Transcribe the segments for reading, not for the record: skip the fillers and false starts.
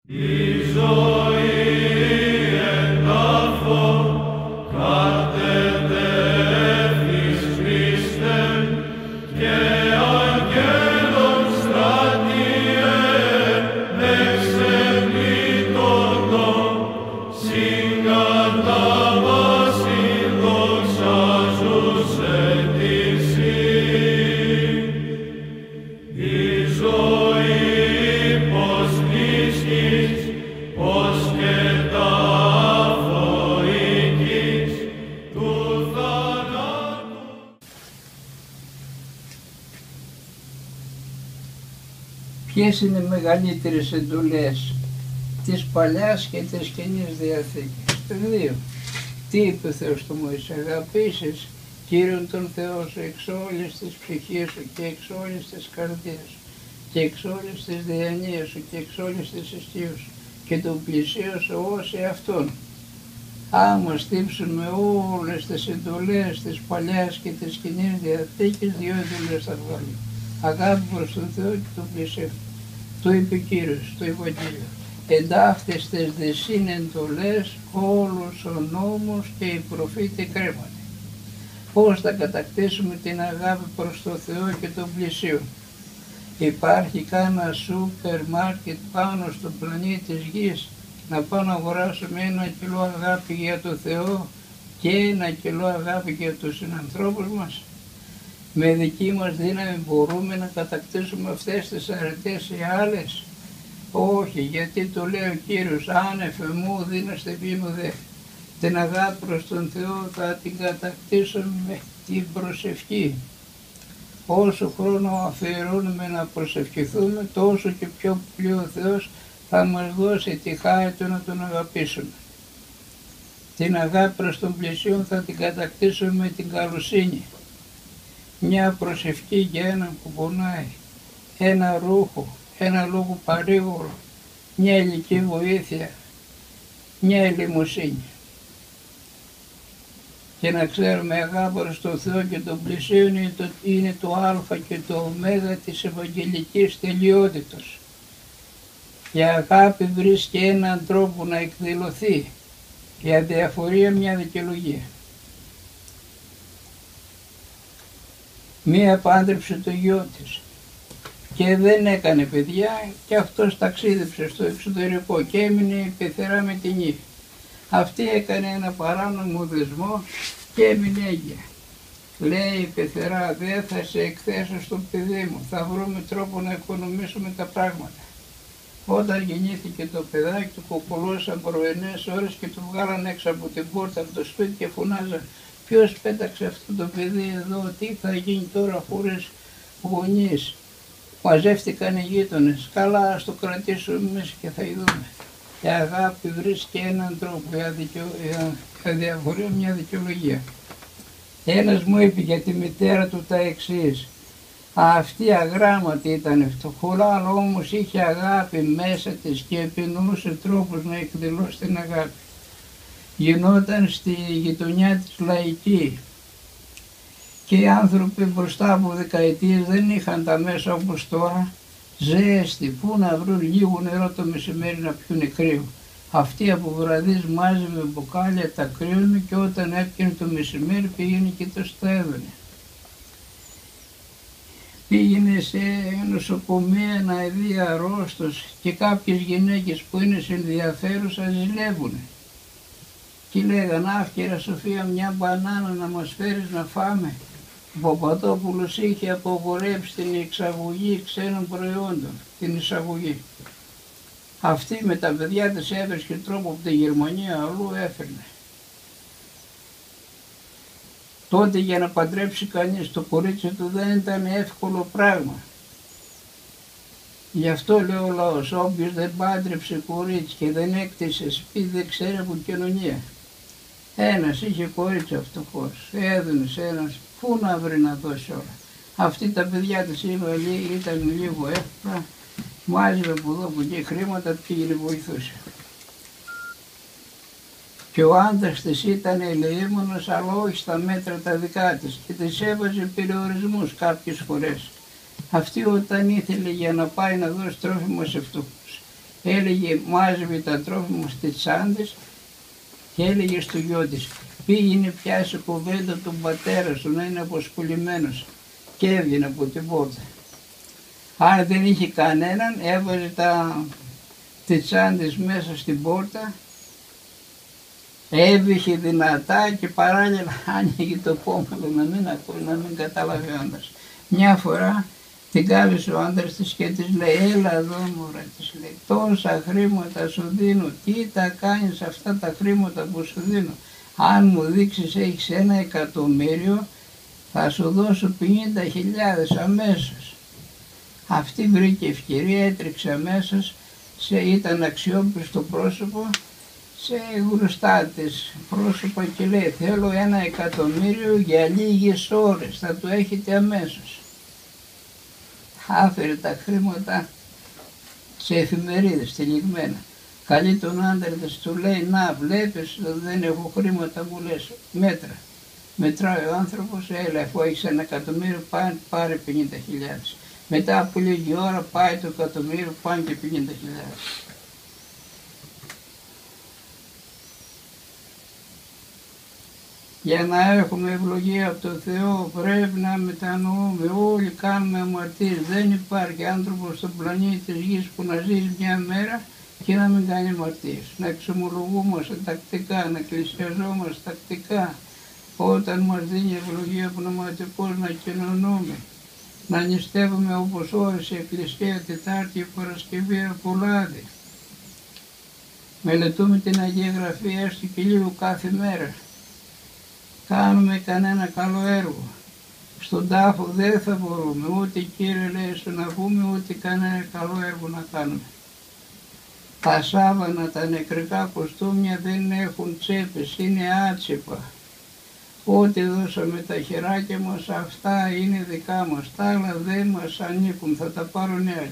Η ζωή εντάφο κατετέθης Χριστέ και αγγέλων στρατιέ εξεπλήττοντο συγκατάβαση δοξάζουσε τυσί. Η ζωή πως νίσκεις, πως και τάφο οίκης του θανάτου. Ποιες είναι οι μεγαλύτερες εντολές της Παλιάς και της Καινής Διαθήκης? Το δύο. Τι είπε ο Θεός στο Μωυσή? Αγαπήσεις Κύριον τον Θεό σου εξ όλης της ψυχής σου και εξ όλης της καρδίας σου και εξ όλης της διανοίας σου και εξ όλης της αισθίας σου και τον πλησίον σου ως εαυτόν. Άμα στύψουμε όλες τις εντολές της Παλιάς και της Καινής Διαθήκης, δύο εντολές θα βγάλουμε. Αγάπη προς τον Θεό και τον πλησίον. Το είπε ο Κύριος στο Ευαγγέλιο. Εντάχθηστες δε συν εντολές όλους ο νόμος και οι προφήτε κρέμονται. Πώς θα κατακτήσουμε την αγάπη προς τον Θεό και τον πλησίον? Υπάρχει κάνα σούπερ μάρκετ πάνω στον πλανήτη της Γης να πάω να αγοράσουμε 1 κιλό αγάπη για τον Θεό και 1 κιλό αγάπη για τους συνανθρώπους μας? Με δική μας δύναμη μπορούμε να κατακτήσουμε αυτές τις αρετές ή άλλες? Όχι, γιατί το λέει ο Κύριος, άνευ εμού δίναστε βήμου δε. Την αγάπη προς τον Θεό θα την κατακτήσουμε με την προσευχή. Όσο χρόνο αφιερώνουμε να προσευχηθούμε, τόσο και πιο πολύ ο Θεός θα μας δώσει τη χάρη του να τον αγαπήσουμε. Την αγάπη προς τον πλησίον θα την κατακτήσουμε με την καλοσύνη. Μια προσευχή για έναν που πονάει, ένα ρούχο, ένα λόγο παρήγορο, μια υλική βοήθεια, μια ελεημοσύνη. Και να ξέρουμε αγάπη προς τον Θεό και τον πλησίον είναι το α και το ω της ευαγγελικής τελειότητας. Η αγάπη βρίσκει έναν τρόπο να εκδηλωθεί, η αδιαφορία μια δικαιολογία. Μία πάντρεψε το γιο της και δεν έκανε παιδιά και αυτός ταξίδεψε στο εξωτερικό και έμεινε η πεθερά με την ύφη. Αυτή έκανε ένα παράνομο δεσμό και έμεινε έγκυα. Λέει η πεθερά, δεν θα σε εκθέσω στο παιδί μου, θα βρούμε τρόπο να οικονομήσουμε τα πράγματα. Όταν γεννήθηκε το παιδάκι του κοκκολώσαν πρωινές ώρες και του βγάλαν έξω από την πόρτα από το σπίτι και φωνάζαν, ποιος πέταξε αυτό το παιδί εδώ, τι θα γίνει τώρα χωρίς γονείς? Μαζεύτηκαν οι γείτονες, καλά ας το κρατήσουμε μέσα και θα ειδούμε. Η αγάπη βρίσκει έναν τρόπο, η αδιαφορία μια δικαιολογία. Ένας μου είπε για τη μητέρα του τα εξής, αυτή αγράμματη ήταν φτωχούλα, όμως είχε αγάπη μέσα της και επινοούσε τρόπους να εκδηλώσει την αγάπη. Γινόταν στη γειτονιά της λαϊκή και οι άνθρωποι μπροστά από δεκαετίες δεν είχαν τα μέσα όπως τώρα, ζέστη, πού να βρουν λίγο νερό το μεσημέρι να πιούνε κρύο. Αυτή από βραδείς μάζευε μπουκάλια, τα κρύωνε και όταν έπιανε το μεσημέρι πήγαινε και το στέδωνε. Πήγαινε σε νοσοκομεία να δει αρρώστος και κάποιες γυναίκες που είναι ενδιαφέρουσες ζηλεύουνε. Και λέγαν, αχ κύριε Σοφία, μια μπανάνα να μας φέρεις να φάμε. Ο Παπαδόπουλος είχε απογορεύσει την εξαγωγή ξένων προϊόντων, την εισαγωγή. Αυτή με τα παιδιά της έβρισκε τρόπο από τη Γερμανία αλλού έφερνε. Τότε για να παντρέψει κανείς το κορίτσι του δεν ήταν εύκολο πράγμα. Γι' αυτό λέει ο λαός, όποιος δεν πάντρεψε κορίτσι και δεν έκτισε σπίτι δεν ξέρει από κοινωνία. Ένας είχε κορίτσι φτωχός, έδωνε σε ένας, πού να βρει να δώσει όλα. Αυτή τα παιδιά της ήταν λίγο εύκολα, μάζευε από εδώ από εκεί χρήματα, πήγαινε βοηθούσε. Και ο άντρας της ήταν ελεήμονος, αλλά όχι στα μέτρα τα δικά της και της έβαζε περιορισμούς κάποιες φορές. Αυτή όταν ήθελε για να πάει να δώσει τρόφιμο σε φτωχούς, έλεγε μάζευε τα τρόφιμα στις τσάντες και έλεγε στο γιο της, πήγαινε πιάσει κουβέντα τον πατέρα σου να είναι αποσχολημένος, και έβγαινε από την πόρτα. Αν δεν είχε κανέναν, έβαζε τις τσάντες μέσα στην πόρτα, έβηχε δυνατά και παράλληλα άνοιγε το πόμαλο να μην ακούει, να μην κατάλαβε ο άντρας. Μια φορά την κάλεσε ο άντρας της και της λέει, έλα εδώ μωρέ, της λέει, τόσα χρήματα σου δίνω, τι τα κάνεις αυτά τα χρήματα που σου δίνω? Αν μου δείξεις έχεις 1.000.000, θα σου δώσω 50.000 αμέσως. Αυτή βρήκε ευκαιρία, έτρεξε αμέσως, ήταν αξιόπιστο πρόσωπο, σε γνωστά της πρόσωπα και λέει, θέλω 1.000.000 για λίγες ώρες, θα το έχετε αμέσως. Άφερε τα χρήματα σε εφημερίδες τυλιγμένα. Καλεί τον άντρα της, του λέει, να βλέπεις δεν έχω χρήματα, μου λες, μέτρα. Μετράει ο άνθρωπος, έλα αφού έχεις 1.000.000 πάρε 50.000. Μετά από λίγη ώρα πάει το εκατομμύριο, πάνε και 50.000. Για να έχουμε ευλογία από τον Θεό πρέπει να μετανοούμε, όλοι κάνουμε αμαρτίες. Δεν υπάρχει άνθρωπος στον πλανήτη της γης που να ζήσει μια μέρα και να μην κάνει αμαρτίες. Να εξομολογούμαστε τακτικά, να εκκλησιαζόμαστε τακτικά. Όταν μας δίνει ευλογία πνευματικός να κοινωνούμε, να νηστεύουμε όπως όρισε η Εκκλησία Τετάρτη και Παρασκευή από λάδι. Μελετούμε την Αγία Γραφή έστω και λίγο κάθε μέρα. Κάνουμε κανένα καλό έργο. Στον τάφο δεν θα μπορούμε, ούτε Κύριε λέει στο να πούμε, ούτε κανένα καλό έργο να κάνουμε. Τα σάβανα, τα νεκρικά κοστούμια δεν έχουν τσέπες, είναι άτσεπα. Ό,τι δώσαμε τα χεράκια μας, αυτά είναι δικά μας, τα άλλα δεν μας ανήκουν, θα τα πάρουν άλλοι.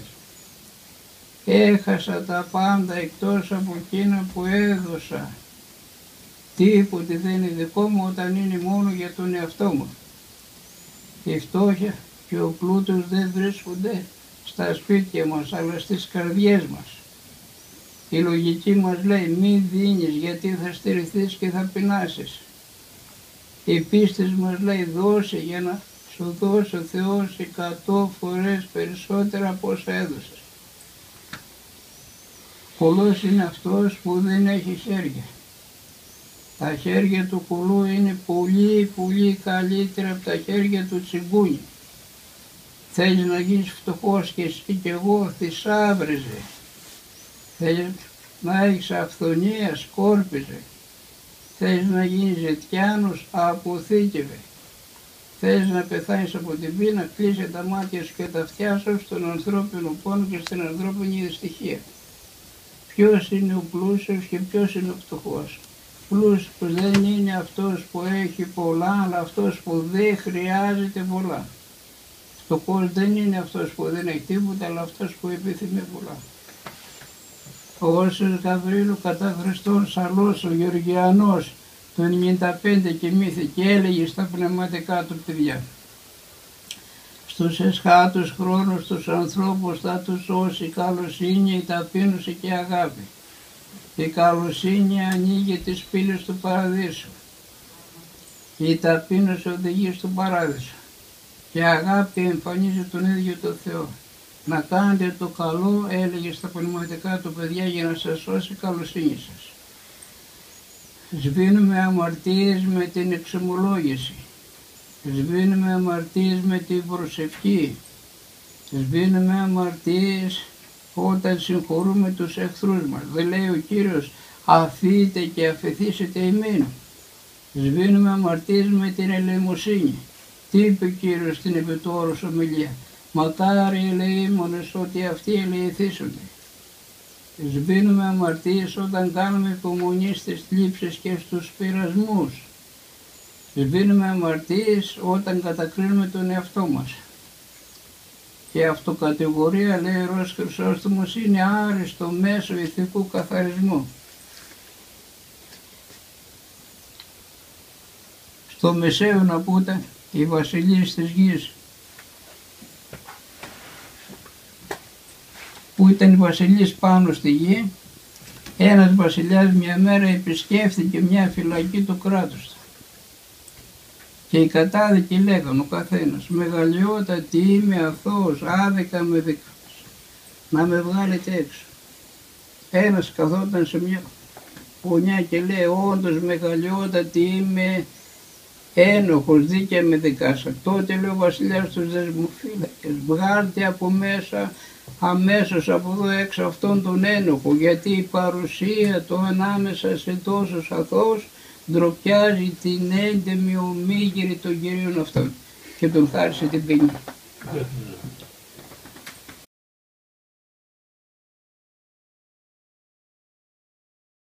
Έχασα τα πάντα εκτός από εκείνα που έδωσα. Τίποτε δεν είναι δικό μου όταν είναι μόνο για τον εαυτό μου. Η φτώχεια και ο πλούτος δεν βρίσκονται στα σπίτια μας, αλλά στις καρδιές μας. Η λογική μας λέει μη δίνεις γιατί θα στερηθείς και θα πεινάσεις. Η πίστη μας λέει δώσε για να σου δώσει ο Θεός 100 φορές περισσότερα από όσα έδωσες. Κουλός είναι αυτός που δεν έχει χέρια. Τα χέρια του κουλού είναι πολύ καλύτερα από τα χέρια του τσιγκούνι. Θέλεις να γίνεις φτωχός και εσύ και εγώ θησάβριζε. Θέλεις να έχεις αυθονία, σκόρπιζε. Θέλεις να γίνεις ζητιάνος, αποθήκευε. Θέλεις να πεθάνεις από την πείνα, κλείσε τα μάτια σου και τα αυτιά σου στον ανθρώπινο πόνο και στην ανθρώπινη δυστυχία. Ποιος είναι ο πλούσιος και ποιος είναι ο φτωχός? Πλούσιος δεν είναι αυτός που έχει πολλά, αλλά αυτός που δεν χρειάζεται πολλά. Φτωχός δεν είναι αυτός που δεν έχει τίποτα, αλλά αυτός που επιθυμεί πολλά. Ο Όσιος Γαβρίλου κατά Χριστόν Σαλός, ο Γεωργιανός, το 95 κοιμήθηκε και έλεγε στα πνευματικά του παιδιά. Στους εσχάτους χρόνους τους ανθρώπους θα τους σώσει καλοσύνη, η ταπείνωση και η αγάπη. Η καλοσύνη ανοίγει τις πύλες του παραδείσου. Η ταπείνωση οδηγεί στον παράδεισο. Και η αγάπη εμφανίζει τον ίδιο τον Θεό. Να κάνετε το καλό, έλεγε στα πνευματικά του παιδιά, για να σας σώσει η καλοσύνη σας. Σβήνουμε αμαρτίες με την εξομολόγηση. Σβήνουμε αμαρτίες με την προσευχή. Σβήνουμε αμαρτίες όταν συγχωρούμε τους εχθρούς μας. Δεν λέει ο Κύριος αφείτε και αφεθήσετε ημίν. Σβήνουμε αμαρτίες με την ελεημοσύνη. Τι είπε ο Κύριος στην επιτόρους ομιλία? Μακάρι οι ελεήμονες ότι αυτοί ελεηθήσονται. Σβήνουμε αμαρτίες όταν κάνουμε υπομονή στις θλίψεις και στους πειρασμούς. Σβήνουμε αμαρτίες όταν κατακρίνουμε τον εαυτό μας. Και η αυτοκατηγορία, λέει ο Ιερός Χρυσόστομος, είναι άριστο μέσο ηθικού καθαρισμού. Στο Μεσαίο να πούτε, οι βασιλείς της γης που ήταν οι βασιλείς πάνω στη γη, ένας βασιλιάς μια μέρα επισκέφθηκε μια φυλακή του κράτους. Και οι κατάδικοι λέγαν ο καθένας, μεγαλειότατη είμαι αθώος, άδικα με δικάς, να με βγάλετε έξω. Ένας καθόταν σε μια γωνιά και λέει, όντως μεγαλειότατη είμαι ένοχος, δίκαια με δικάσα. Τότε λέει ο βασιλιάς στους δεσμοφύλακες, βγάλτε από μέσα αμέσως από εδώ έξω αυτόν τον ένοχο, γιατί η παρουσία του ανάμεσα σε τόσους αθώους ντροπιάζει την έντεμη ομίγυρη των κυρίων αυτών, και τον χάρισε την ποινή.